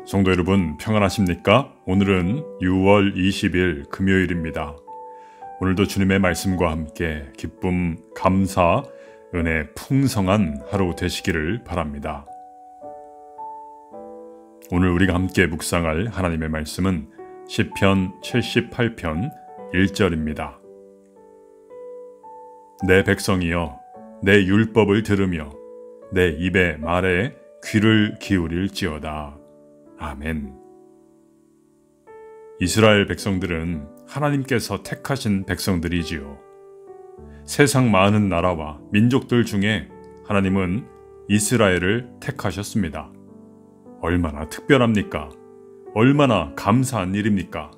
성도 여러분, 평안하십니까? 오늘은 6월 20일 금요일입니다. 오늘도 주님의 말씀과 함께 기쁨, 감사, 은혜 풍성한 하루 되시기를 바랍니다. 오늘 우리가 함께 묵상할 하나님의 말씀은 시편 78편 1절입니다. 내 백성이여, 내 율법을 들으며 내 입의 말에 귀를 기울일지어다. 아멘. 이스라엘 백성들은 하나님께서 택하신 백성들이지요. 세상 많은 나라와 민족들 중에 하나님은 이스라엘을 택하셨습니다. 얼마나 특별합니까? 얼마나 감사한 일입니까?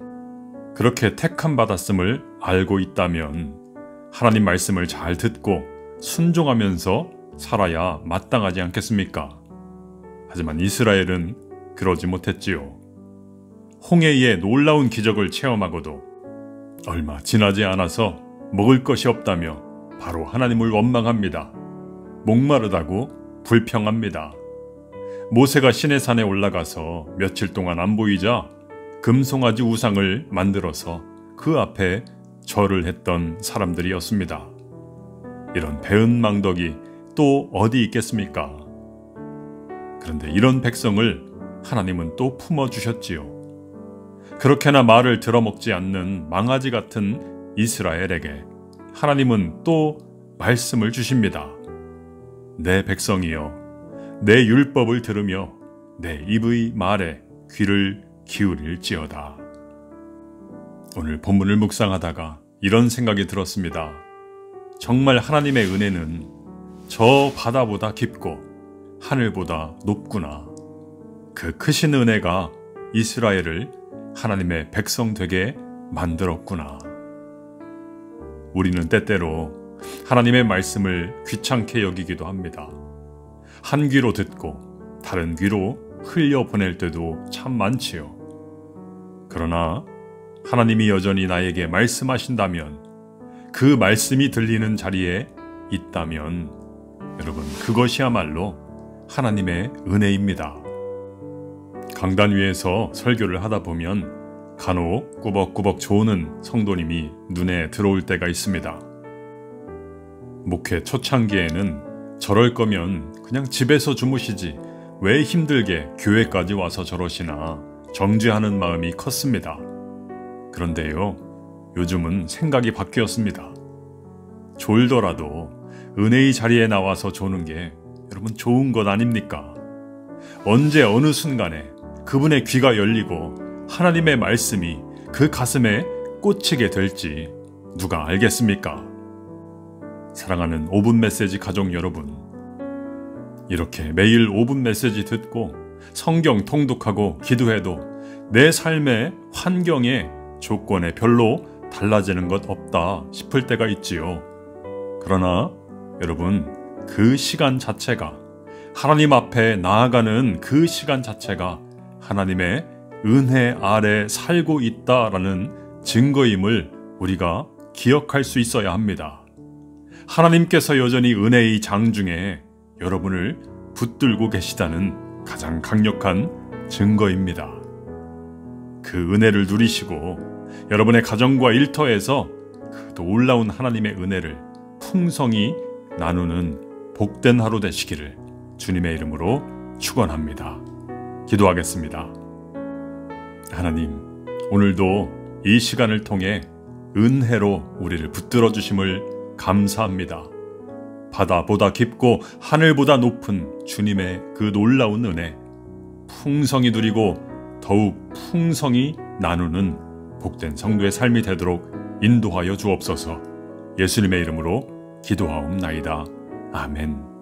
그렇게 택함 받았음을 알고 있다면 하나님 말씀을 잘 듣고 순종하면서 살아야 마땅하지 않겠습니까? 하지만 이스라엘은 그러지 못했지요. 홍해의 놀라운 기적을 체험하고도 얼마 지나지 않아서 먹을 것이 없다며 바로 하나님을 원망합니다. 목마르다고 불평합니다. 모세가 시내산에 올라가서 며칠 동안 안 보이자 금송아지 우상을 만들어서 그 앞에 절을 했던 사람들이었습니다. 이런 배은망덕이 또 어디 있겠습니까? 그런데 이런 백성을 하나님은 또 품어주셨지요. 그렇게나 말을 들어먹지 않는 망아지 같은 이스라엘에게 하나님은 또 말씀을 주십니다. 내 백성이여, 내 율법을 들으며 내 입의 말에 귀를 기울일지어다. 오늘 본문을 묵상하다가 이런 생각이 들었습니다. 정말 하나님의 은혜는 저 바다보다 깊고 하늘보다 높구나. 그 크신 은혜가 이스라엘을 하나님의 백성 되게 만들었구나. 우리는 때때로 하나님의 말씀을 귀찮게 여기기도 합니다. 한 귀로 듣고 다른 귀로 흘려보낼 때도 참 많지요. 그러나 하나님이 여전히 나에게 말씀하신다면, 그 말씀이 들리는 자리에 있다면 여러분, 그것이야말로 하나님의 은혜입니다. 강단 위에서 설교를 하다 보면 간혹 꾸벅꾸벅 조는 성도님이 눈에 들어올 때가 있습니다. 목회 초창기에는 저럴 거면 그냥 집에서 주무시지 왜 힘들게 교회까지 와서 저러시나 정죄하는 마음이 컸습니다. 그런데요, 요즘은 생각이 바뀌었습니다. 졸더라도 은혜의 자리에 나와서 조는 게 여러분 좋은 것 아닙니까? 언제 어느 순간에 그분의 귀가 열리고 하나님의 말씀이 그 가슴에 꽂히게 될지 누가 알겠습니까? 사랑하는 5분 메시지 가족 여러분, 이렇게 매일 5분 메시지 듣고 성경 통독하고 기도해도 내 삶의 환경에 조건에 별로 달라지는 것 없다 싶을 때가 있지요. 그러나 여러분, 그 시간 자체가, 하나님 앞에 나아가는 그 시간 자체가 하나님의 은혜 아래 살고 있다라는 증거임을 우리가 기억할 수 있어야 합니다. 하나님께서 여전히 은혜의 장중에 여러분을 붙들고 계시다는 가장 강력한 증거입니다. 그 은혜를 누리시고 여러분의 가정과 일터에서 그 놀라운 하나님의 은혜를 풍성히 나누는 복된 하루 되시기를 주님의 이름으로 축원합니다. 기도하겠습니다. 하나님, 오늘도 이 시간을 통해 은혜로 우리를 붙들어 주심을 감사합니다. 바다보다 깊고 하늘보다 높은 주님의 그 놀라운 은혜, 풍성히 누리고 더욱 풍성히 나누는 복된 성도의 삶이 되도록 인도하여 주옵소서. 예수님의 이름으로 기도하옵나이다. 아멘.